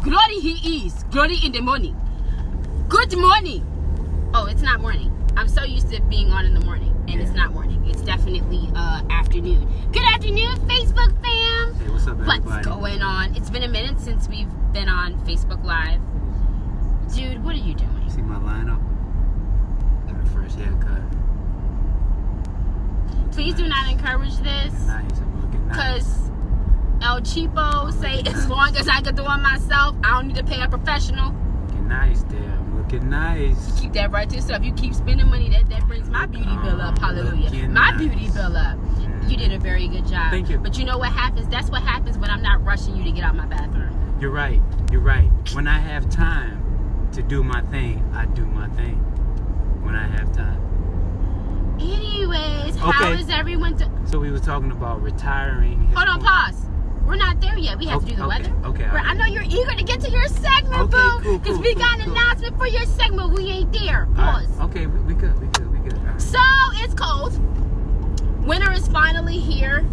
Glory he is. Glory in the morning. Good morning. Oh, it's not morning. I'm so used to being on in the morning, and it's not morning. It's definitely afternoon. Good afternoon, Facebook fam. Hey, what's up, everybody? What's going on? It's been a minute since we've been on Facebook Live. Dude, what are you doing? See my lineup? Got a fresh haircut. Please do not encourage this. Nice. I'm looking nice. Because El Cheapo say as long as I can do it myself, I don't need to pay a professional. Looking nice there. I'm looking nice. Keep that right to yourself. You keep spending money, that brings my beauty bill up. Hallelujah. My beauty bill up. You did a very good job. Thank you. But you know what happens? That's what happens when I'm not rushing you to get out my bathroom. You're right. You're right. When I have time to do my thing, I do my thing. When I have time. Anyways, how is everyone So we were talking about retiring. Hold on, pause. We're not there yet. We have to do the weather. Okay. I know you're eager to get to your segment, boo. Because we got an announcement for your segment. We ain't there. Pause. Right. Okay, we good. Right. So, it's cold. Winter is finally here.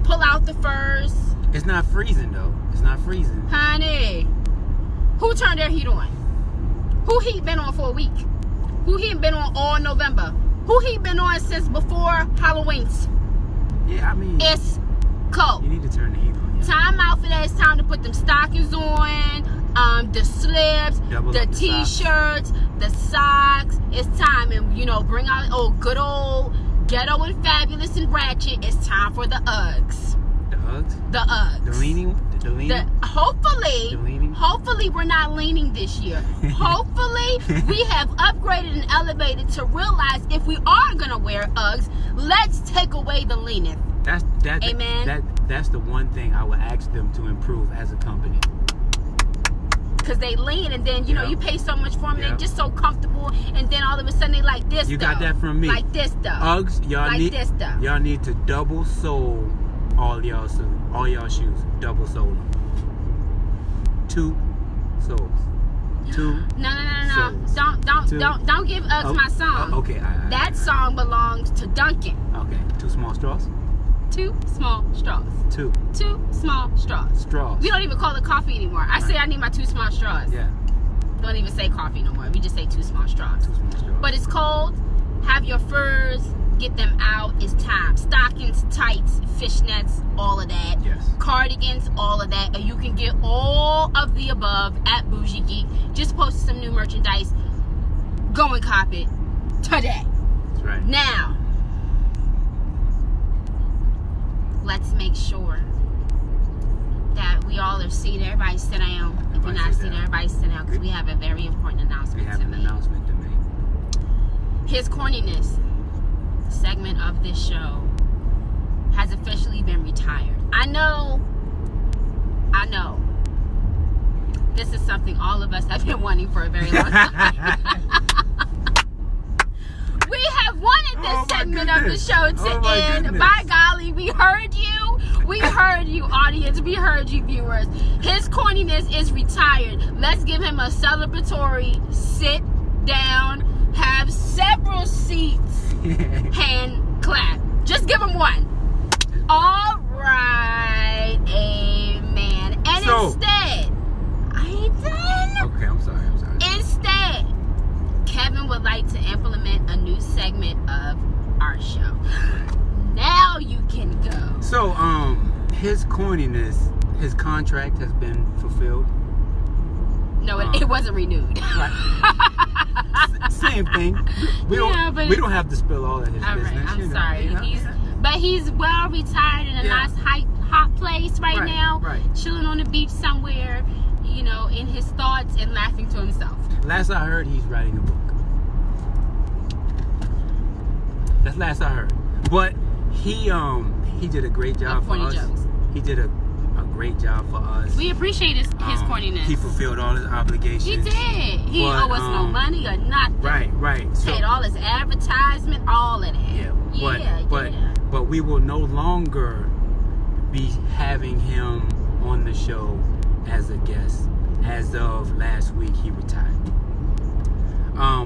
Pull out the furs. It's not freezing, though. It's not freezing. Honey, who turned their heat on? Who heat been on for a week? Who heat been on all November? Who heat been on since before Halloween? Yeah, I mean, it's cold. You need to turn the heat on. Yeah. Time out for that. It's time to put them stockings on, the slips, the t-shirts, the socks. It's time, and bring out good old ghetto and fabulous and ratchet. It's time for the Uggs. The Uggs? The Uggs. The leaning? Hopefully we're not leaning this year. Hopefully we have upgraded and elevated to realize if we are gonna wear Uggs, let's take away the leaning. Amen. That's the one thing I would ask them to improve as a company. Because they lean, and then you pay so much for them, they're just so comfortable, and then all of a sudden they like this. You got that from me. Like this stuff. Uggs, y'all need to double sole all y'all shoes. Double sole them. 2 soles. 2. No. Don't give Uggs my song. Okay. That song belongs to Duncan. Okay. 2 small straws. 2 small straws. 2 small straws. Straws. We don't even call it coffee anymore. I say I need my 2 small straws. Yeah. Don't even say coffee no more. We just say 2 small straws. 2 small straws. But it's cold. Have your furs. Get them out. It's time. Stockings, tights, fishnets, all of that. Yes. Cardigans, all of that. And you can get all of the above at Bougie Geek. Just posted some new merchandise. Go and cop it today. That's right. Now, let's make sure that we all are seated. Everybody sit down. If you're not seated, everybody sit down, because we have a very important announcement to make. His corniness segment of this show has officially been retired. I know. This is something all of us have been wanting for a very long time. We have wanted this segment of the show to end. By golly, we heard you. We heard you, audience. We heard you, viewers. His corniness is retired. Let's give him a celebratory sit down, have several seats, hand clap. Just give him one. All right, amen. And instead, I ain't done. Okay, I'm sorry. Instead, Kevin would like to implement a new segment of our show. Now you can go. So, his corniness, his contract has been fulfilled. No, it wasn't renewed. Right. Same thing. We don't have to spill all of his business. Right, I'm sorry. But he's well retired in a nice hot place right now. Right. Chilling on the beach somewhere, in his thoughts and laughing to himself. Last I heard, he's writing a book. That's last I heard. But he did a great job for us. Jokes. He did a great job for us. We appreciate his corniness. He fulfilled all his obligations. He did. He owed us no money or nothing. Right. So, paid all his advertisement, all of that. But we will no longer be having him on the show as a guest. As of last week, he retired.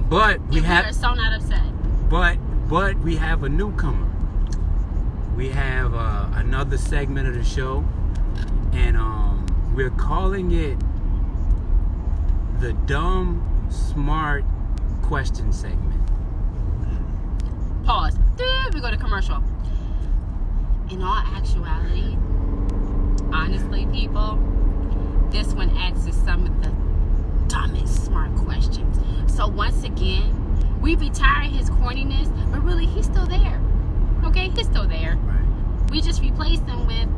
But we are so not upset. But we have a newcomer. We have another segment of the show, and we're calling it the dumb, smart question segment. Pause. We go to commercial. In all actuality, honestly, people, this one asks some of the dumbest smart questions. So once again, we retired his corniness, but really he's still there. Okay, he's still there. Right. We just replaced him with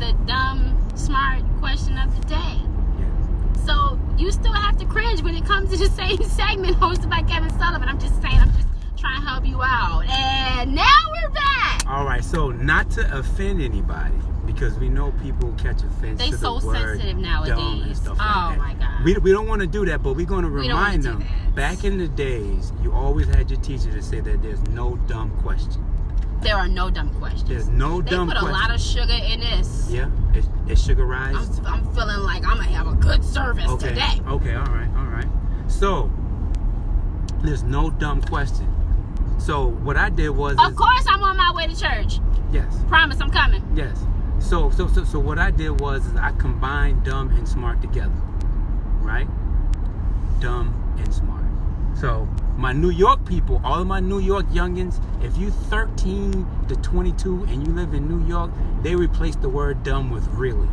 the dumb, smart question of the day. Yeah. So you still have to cringe when it comes to the same segment hosted by Kevin Sullivan. I'm just saying, I'm just trying to help you out. And now we're back. All right, so not to offend anybody, because we know people catch offense They to so the word sensitive nowadays. dumb and stuff like that. My God. We don't want to do that, but we're going to remind them. Back in the days, you always had your teacher to say that there's no dumb question. There are no dumb questions. There's no dumb question. They put a lot of sugar in this. Yeah, it's sugarized. I'm feeling like I'm going to have a good service today. Okay, all right. So, there's no dumb question. So, what I did was... Of course I'm on my way to church. Yes. Promise I'm coming. Yes. So what I did was I combined dumb and smart together. Right? Dumb and smart. So, my New York people, all of my New York youngins, if you 13 to 22 and you live in New York, they replaced the word dumb with really.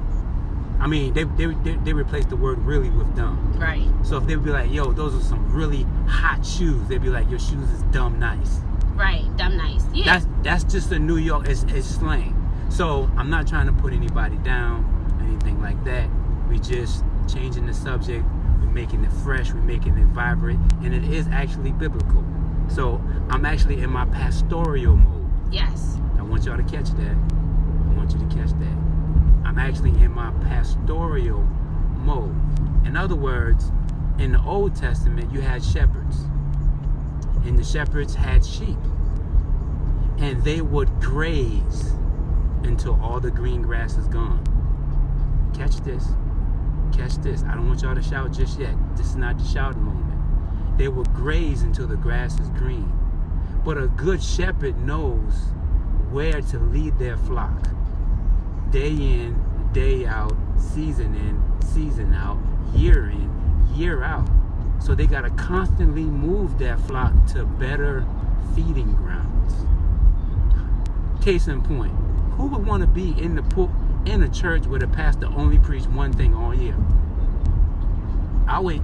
I mean, they replaced the word really with dumb. Right. So if they would be like, yo, those are some really hot shoes, they'd be like, your shoes is dumb nice. Right, dumb nice. Yeah. That's just a New York, it's slang. So I'm not trying to put anybody down, anything like that. We just changing the subject, we're making it fresh, we're making it vibrant, and it is actually biblical. So I'm actually in my pastoral mode. Yes. I want y'all to catch that. I want you to catch that. I'm actually in my pastoral mode. In other words, in the Old Testament, you had shepherds. And the shepherds had sheep. And they would graze until all the green grass is gone. Catch this. Catch this. I don't want y'all to shout just yet. This is not the shouting moment. They would graze until the grass is green. But a good shepherd knows where to lead their flock. Day in, day out, season in, season out, year in, year out. So they got to constantly move their flock to better feeding grounds. Case in point, who would want to be in a church where the pastor only preached one thing all year? I'll wait.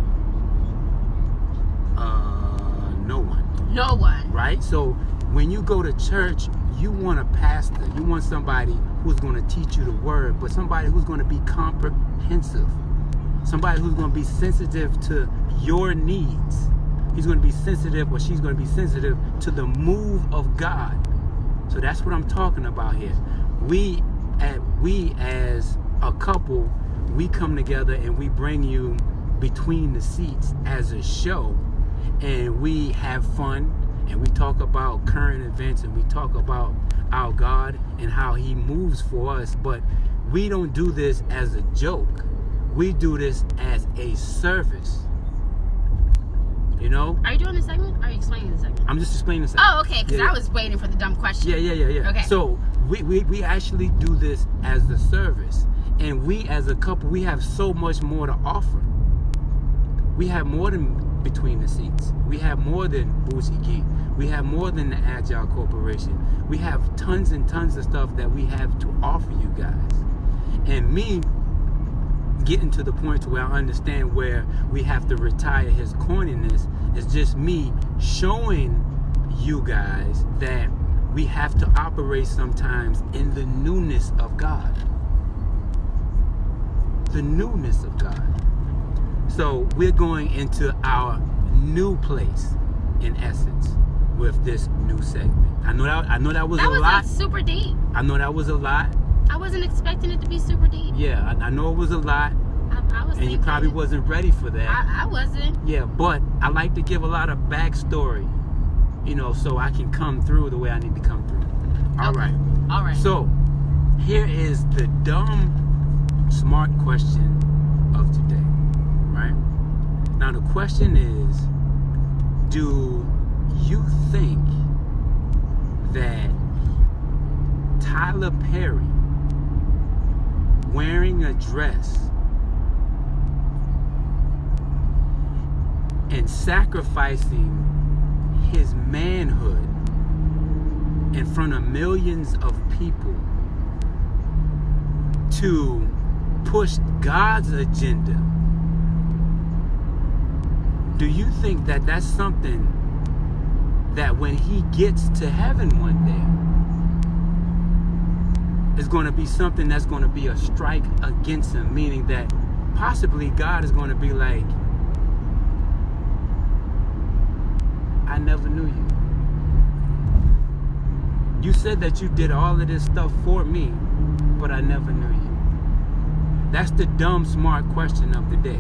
No one. No one. Right? So when you go to church, you want a pastor. You want somebody who's going to teach you the word, but somebody who's going to be comprehensive. Somebody who's going to be sensitive to your needs. He's going to be sensitive, or she's going to be sensitive to the move of God. So that's what I'm talking about here. We as a couple, we come together and we bring you Between the Seats as a show, and we have fun, and we talk about current events, and we talk about our God and how he moves for us. But we don't do this as a joke. We do this as a service. You know? Are you doing the segment? Or are you explaining the segment? I'm just explaining the segment. Oh, okay, because I was waiting for the dumb question. Yeah. Okay. So we actually do this as the service. And we as a couple, we have so much more to offer. We have more than Between the Seats. We have more than Bougie Geek. We have more than the Agile Corporation. We have tons and tons of stuff that we have to offer you guys. And me getting to the point to where I understand where we have to retire his corniness is just me showing you guys that we have to operate sometimes in the newness of God. The newness of God. So we're going into our new place, in essence, with this new segment. I know that was a lot. Like super deep. I know that was a lot. I wasn't expecting it to be super deep. Yeah, I know it was a lot. I was and you probably wasn't ready for that. I wasn't. Yeah, but I like to give a lot of backstory, so I can come through the way I need to come through. All right. So, here is the dumb, smart question of today, right? Now, the question is, do you think that Tyler Perry wearing a dress and sacrificing his manhood in front of millions of people to push God's agenda, do you think that that's something that when he gets to heaven one day is going to be something that's going to be a strike against him, meaning that possibly God is going to be like, I never knew you. You said that you did all of this stuff for me, but I never knew you. That's the dumb, smart question of the day.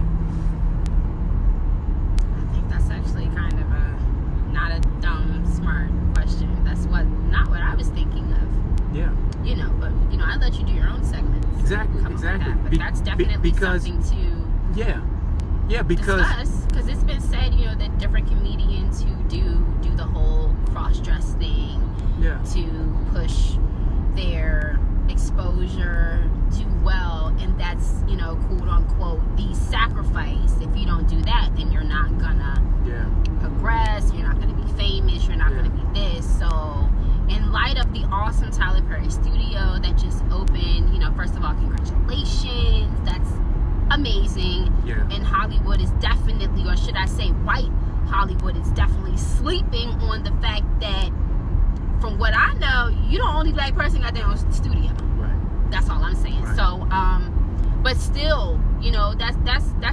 I think that's actually kind of not a dumb, smart question. That's not what I was thinking of. Yeah. But I let you do your own segments. Exactly. But that's definitely something to discuss, because it's been said, that different comedians who do the whole cross-dress thing to push their exposure do well, and that's quote unquote the sacrifice. If you don't do that, then you're not gonna progress, you're not gonna be famous, you're not gonna be this. So in light of the awesome Tyler Perry studio that just opened, first of all, congratulations, that's amazing. And Hollywood is definitely, or should I say white Hollywood is definitely sleeping on the fact that, from what I know, you're the only black person got their own studio. Right. That's all I'm saying. Right. So, but still, that's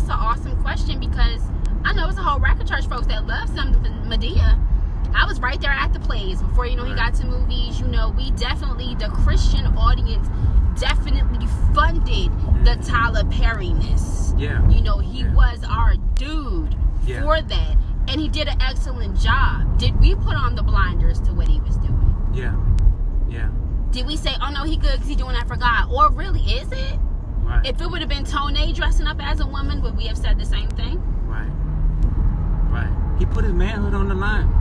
an awesome question, because I know it's a whole rack of church folks that love some Medea. I was right there at the plays before, he got to movies. We definitely, the Christian audience definitely funded the Tyler Perry-ness. Yeah. He was our dude for that. And he did an excellent job. Did we put on the blinders to what he was doing? Yeah. Did we say, oh no, he good because he's doing that for God? Or really, is it? Right. If it would have been Tone dressing up as a woman, would we have said the same thing? Right. He put his manhood on the line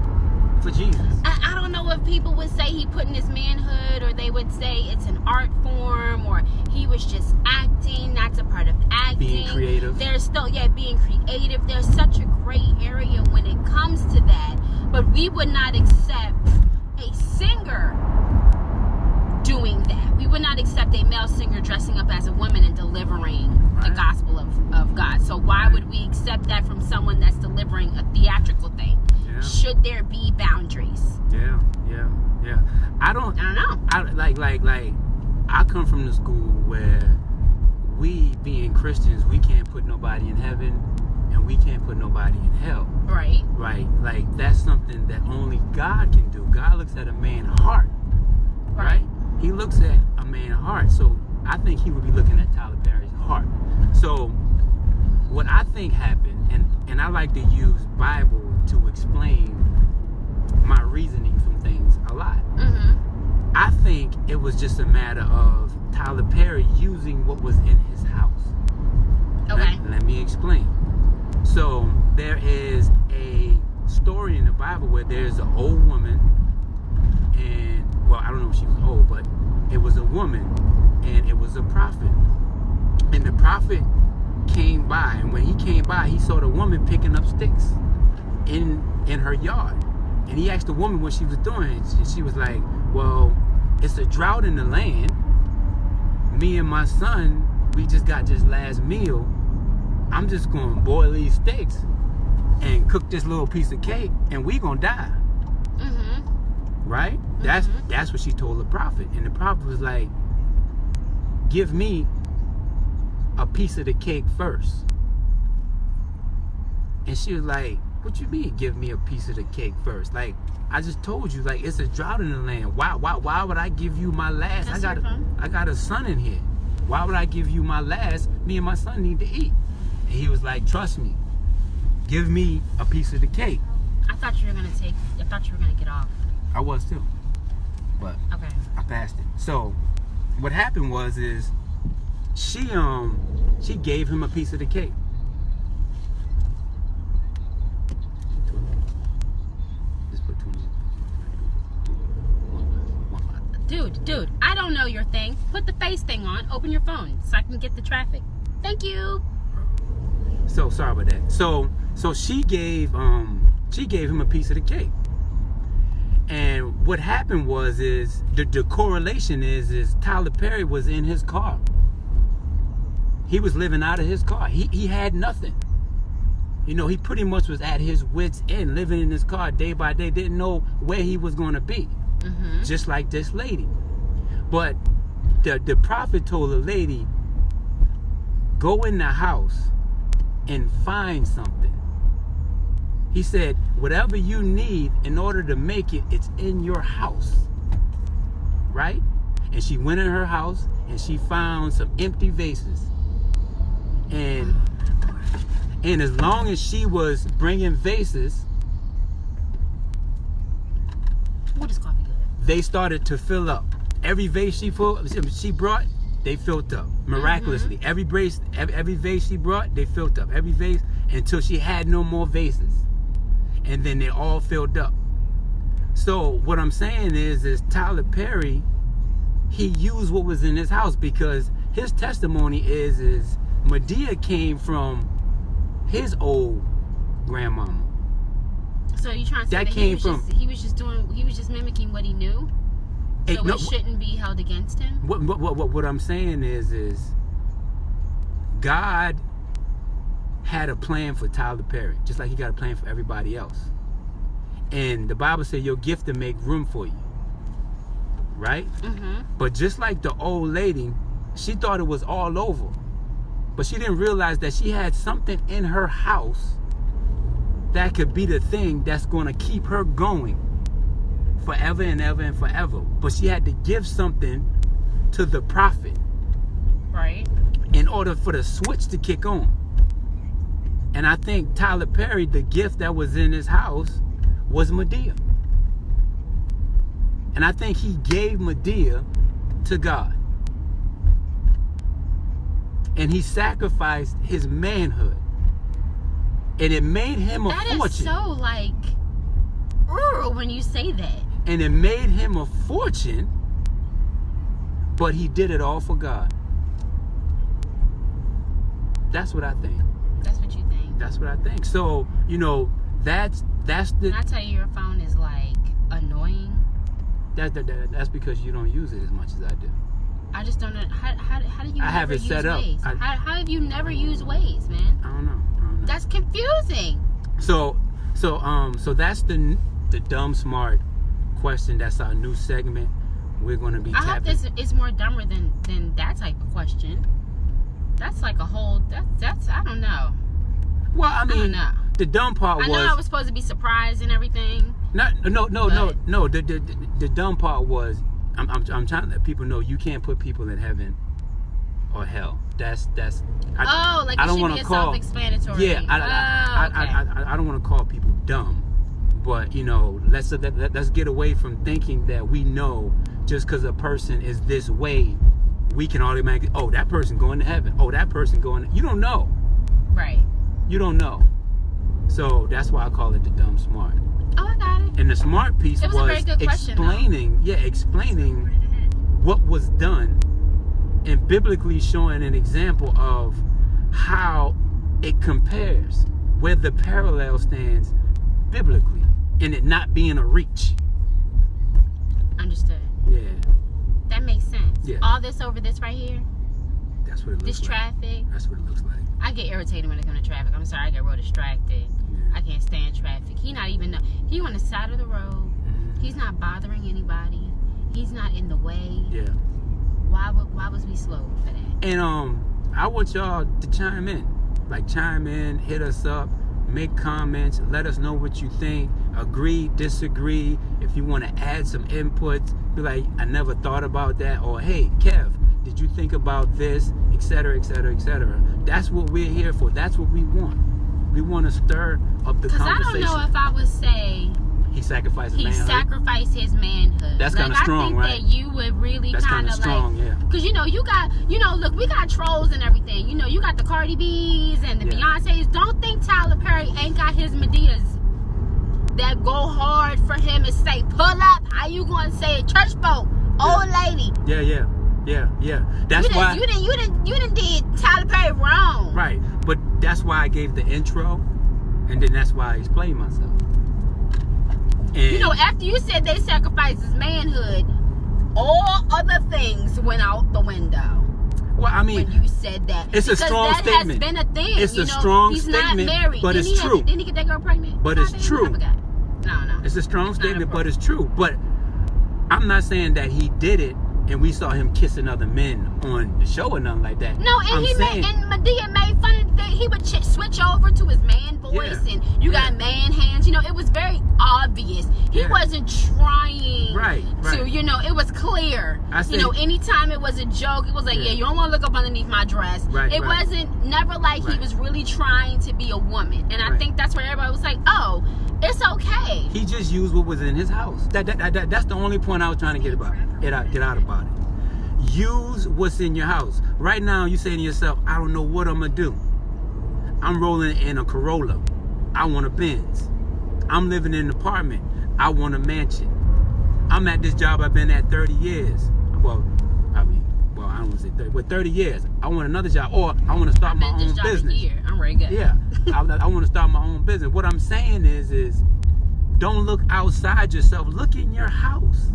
for Jesus. I don't know if people would say he put in his manhood, or they would say it's an art form, or he was just acting. That's a part of acting. Being creative. There's still, being creative. There's such a gray area when it comes to that. But we would not accept a singer doing that. We would not accept a male singer dressing up as a woman and delivering the gospel of God. So why would we accept that from someone that's delivering a theatrical thing? Yeah. Should there be boundaries? Yeah. I don't know. I come from the school where we, being Christians, we can't put nobody in heaven and we can't put nobody in hell. Right. Like that's something that only God can do. God looks at a man's heart. Right? He looks at a man's heart. So I think he would be looking at Tyler Perry's heart. So what I think happened, and I like to use Bible to explain my reasoning from things a lot. I think it was just a matter of Tyler Perry using what was in his house. Okay. Let me explain. So there is a story in the Bible where there's an old woman, and I don't know if she was old, but it was a woman, and it was a prophet. And the prophet came by, and when he came by, he saw the woman picking up sticks in her yard. And he asked the woman what she was doing, and she was like, well, it's a drought in the land. Me and my son, we just got this last meal. I'm just going to boil these steaks and cook this little piece of cake, and we going to die. Right? That's what she told the prophet. And the prophet was like, give me a piece of the cake first. And she was like, what you mean give me a piece of the cake first? Like, I just told you, like, it's a drought in the land. Why would I give you my last? I got a son in here. Why would I give you my last? Me and my son need to eat. And he was like, trust me, give me a piece of the cake. I thought you were gonna get off. I was too, but okay. I passed it. So what happened was she gave him a piece of the cake. Dude, I don't know your thing. Put the face thing on. Open your phone so I can get the traffic. Thank you. So sorry about that. So So she gave him a piece of the cake. And what happened was the correlation is Tyler Perry was in his car. He was living out of his car. He had nothing. You know, he pretty much was at his wits' end, living in his car day by day, didn't know where he was going to be. Mm-hmm. Just like this lady. But the prophet told the lady, go in the house and find something. He said, whatever you need in order to make it, it's in your house. Right? And she went in her house and she found some empty vases. And as long as she was bringing vases, what is coffee good? They started to fill up. Every vase she brought, they filled up miraculously. Mm-hmm. Every vase she brought, they filled up. Every vase until she had no more vases. And then they all filled up. So what I'm saying is Tyler Perry, he used what was in his house, because his testimony is Medea came from his old grandmama. So you trying to say that he was just mimicking what he knew? So it shouldn't be held against him? What I'm saying is God had a plan for Tyler Perry, just like he got a plan for everybody else. And the Bible said your gift to make room for you. Right? Mm-hmm. But just like the old lady, she thought it was all over. But she didn't realize that she had something in her house that could be the thing that's going to keep her going forever and ever and forever. But she had to give something to the prophet. Right. In order for the switch to kick on. And I think Tyler Perry, the gift that was in his house was Medea. And I think he gave Medea to God. And he sacrificed his manhood. And it made him a fortune. That is so like, when you say that. And it made him a fortune, but he did it all for God. That's what I think. That's what you think. That's what I think. So, you know, that's the... When I tell you your phone is like annoying. That's because you don't use it as much as I do. I just don't know. How do you I have it set up. How have you never used Waze, man? I don't know. That's confusing. So that's the dumb smart question. That's our new segment. We're going to be tapping. I hope this is more dumber than that type of question. That's like a whole. That's I don't know. Well, I mean, don't know. The dumb part was. I know I was supposed to be surprised and everything. No. The dumb part was. I'm trying to let people know you can't put people in heaven or hell. That's. Like it should be self-explanatory. Yeah, I don't want to call people dumb, but you know, let's get away from thinking that we know just because a person is this way, we can automatically. Oh, that person going to heaven. Oh, that person going. You don't know. Right. You don't know. So that's why I call it the dumb smart. Oh, I got it. And the smart piece was a very good question, explaining what was done and biblically showing an example of how it compares, where the parallel stands biblically, and it not being a reach. Understood. Yeah. That makes sense. Yeah. All this over this right here. That's what it looks like. This traffic. That's what it looks like. I get irritated when it comes to traffic. I'm sorry, I get real distracted. Yeah. I can't stand traffic. He on the side of the road. Mm-hmm. He's not bothering anybody. He's not in the way. Yeah. Why was we slow for that? And I want y'all to chime in. Like chime in, hit us up, make comments, let us know what you think. Agree, disagree. If you want to add some inputs, be like, I never thought about that, or hey, Kev, did you think about this, etc., etc., etc. That's what we're here for. That's what we want. We want to stir up the conversation. Because I don't know if I would say he sacrificed his manhood. That's kind of strong, right? I think that you would really kind of strong, like, yeah. Because look, we got trolls and everything. You know, you got the Cardi B's and the Beyonce's. Don't think Tyler Perry ain't got his Medeas that go hard for him and say, pull up. How you going to say it? Church folk, old lady. Yeah. That's why you didn't did Tyler Perry wrong. Right, but that's why I gave the intro And then that's why I explained myself. And You know, after you said they sacrificed his manhood, all other things went out the window. well, I mean, When you said that, it's a because strong that statement. has been a thing. It's you a know, strong he's statement, not married. but Didn't it's he true. Didn't he get that girl pregnant? But Did it's he? true. I forgot. No. It's a strong It's not statement, but appropriate. it's true. But I'm not saying that he did it and we saw him kissing other men on the show or nothing like that. No, and I'm saying, and Medea made fun of that. He would switch over to his man voice, Yeah. and you got man hands. You know, it was very obvious. He Yeah. wasn't trying Right. to, you know, it was clear. I said- You know, anytime it was a joke, it was like, Yeah. yeah, you don't want to look up underneath my dress. Right, It right. wasn't never like he Right. was really trying to be a woman. And I Right. think that's where everybody was like, oh, it's okay. he just used what was in his house. That's the only point I was trying to get out about it. Use what's in your house. Right now, you saying to yourself, I don't know what I'm gonna do. I'm rolling in a Corolla. I want a Benz. I'm living in an apartment. I want a mansion. I'm at this job I've been at 30 years. Well, I don't want to say 30, but 30 years. I want another job, or I want to start I've my been this own job business. a year. I'm very good. Yeah, I want to start my own business. What I'm saying is don't look outside yourself. Look in your house.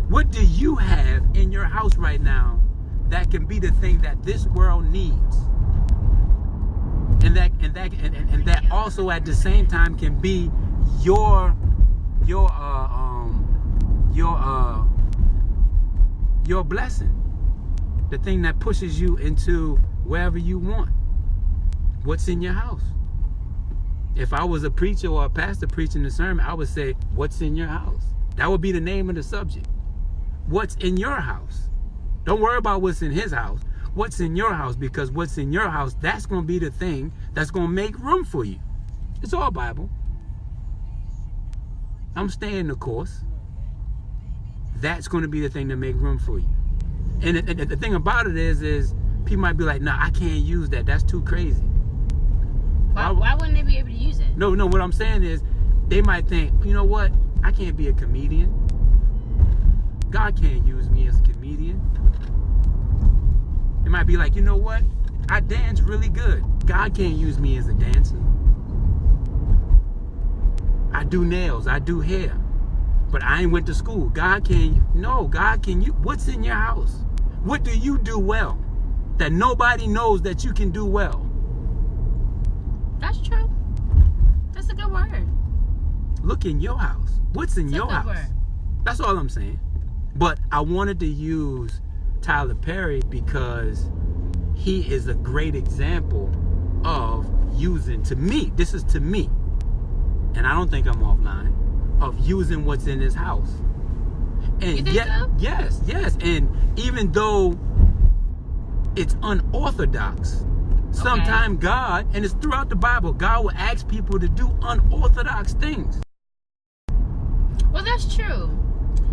What do you have in your house right now that can be the thing that this world needs? And that also at the same time can be your blessing. The thing that pushes you into wherever you want. What's in your house? If I was a preacher or a pastor preaching the sermon, I would say, what's in your house? That would be the name of the subject. What's in your house? Don't worry about what's in his house. What's in your house? Because what's in your house, that's going to be the thing that's going to make room for you. It's all Bible. I'm staying the course. That's going to be the thing to make room for you. And the thing about it is people might be like, nah, I can't use that. That's too crazy. Why wouldn't they be able to use it? No, what I'm saying is they might think, you know what? I can't be a comedian. God can't use me as a comedian. It might be like, you know what? I dance really good. God can't use me as a dancer. I do nails. I do hair. But I ain't went to school. God can use. What's in your house? What do you do well that nobody knows that you can do well? That's true. That's a good word. Look in your house. What's in That's a your good house? word. That's all I'm saying. But I wanted to use Tyler Perry because he is a great example of using, to me, this is to me, and I don't think I'm offline, of using what's in his house. And You think so? Yes. And even though it's unorthodox, sometimes God, and it's throughout the Bible, God will ask people to do unorthodox things. Well, that's true.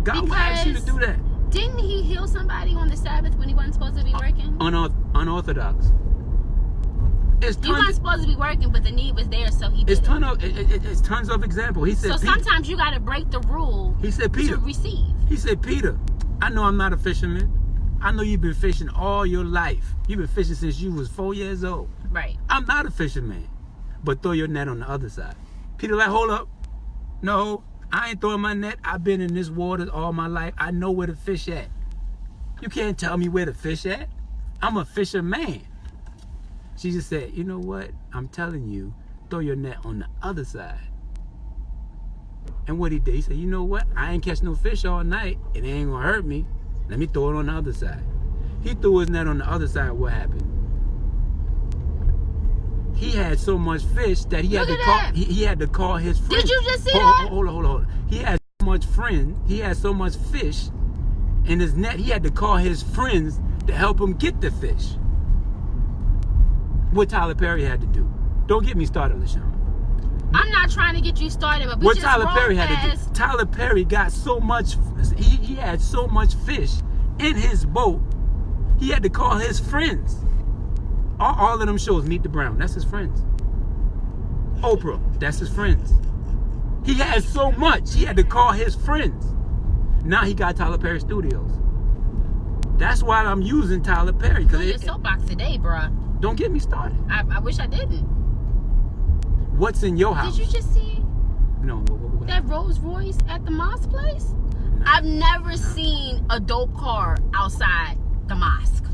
God will ask you to do that. Didn't he heal somebody on the Sabbath when he wasn't supposed to be working? Unorthodox. He wasn't supposed to be working, but the need was there, so he did It's tons of examples. He said, so sometimes you got to break the rule he said, Peter, to receive. He said, Peter, I know I'm not a fisherman. I know you've been fishing all your life. You've been fishing since you was 4 years old. Right. I'm not a fisherman. But throw your net on the other side. Peter like, hold up. No, I ain't throwing my net. I've been in this water all my life. I know where to fish at. You can't tell me where to fish at. I'm a fisherman. She just said, you know what? I'm telling you, throw your net on the other side. And what he did, he said, you know what? I ain't catch no fish all night. It ain't gonna hurt me. Let me throw it on the other side. He threw his net on the other side. What happened? He had so much fish that he had to call his friends. Did you just see that? Hold on. He had so much fish in his net. He had to call his friends to help him get the fish. What Tyler Perry had to do. Don't get me started, LaShawn. I'm not trying to get you started, but What Tyler Perry had to do. Tyler Perry got so much. He had so much fish in his boat. He had to call his friends. All of them shows, Meet the Brown, that's his friends. Oprah, that's his friends. He had so much, he had to call his friends. Now he got Tyler Perry Studios. That's why I'm using Tyler Perry. You're your soapbox today, bruh. Don't get me started. I wish I didn't. What's in your house? Did you just see No. What that Rolls Royce at the mosque place? No. I've never seen a dope car outside the mosque.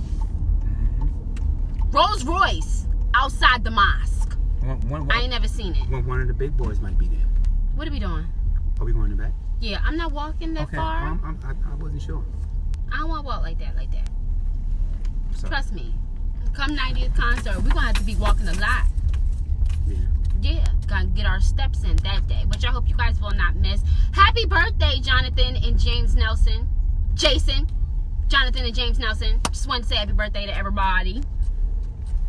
Rolls Royce outside the mosque. I ain't never seen it. One of the big boys might be there. What are we doing? Are we going to bed? Yeah, I'm not walking that far. I wasn't sure. I don't want to walk like that. So, Trust me. Come 90th concert, we're going to have to be walking a lot. Yeah, gotta get our steps in that day, which I hope you guys will not miss. Happy birthday, Jonathan and James Nelson. Jonathan and James Nelson. Just want to say happy birthday to everybody.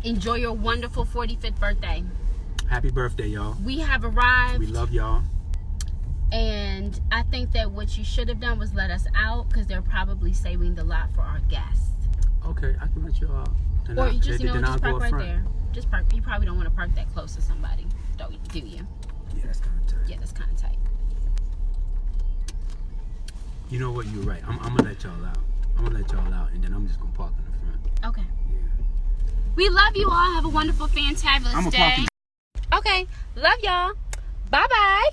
Enjoy your wonderful 45th birthday. Happy birthday, y'all. We have arrived. We love y'all. And I think that what you should have done was let us out, because they're probably saving the lot for our guests. Okay, I can let you out. Or you just, just park right there. Just park. You probably don't want to park that close to somebody, do you? Yeah, that's kind of tight. Yeah, that's kind of tight. You know what? You're right. I'm gonna let y'all out. And then I'm just gonna park in the front. Okay. Yeah. We love you all. Have a wonderful, fantabulous day. I'm gonna park. Okay. Love y'all. Bye-bye.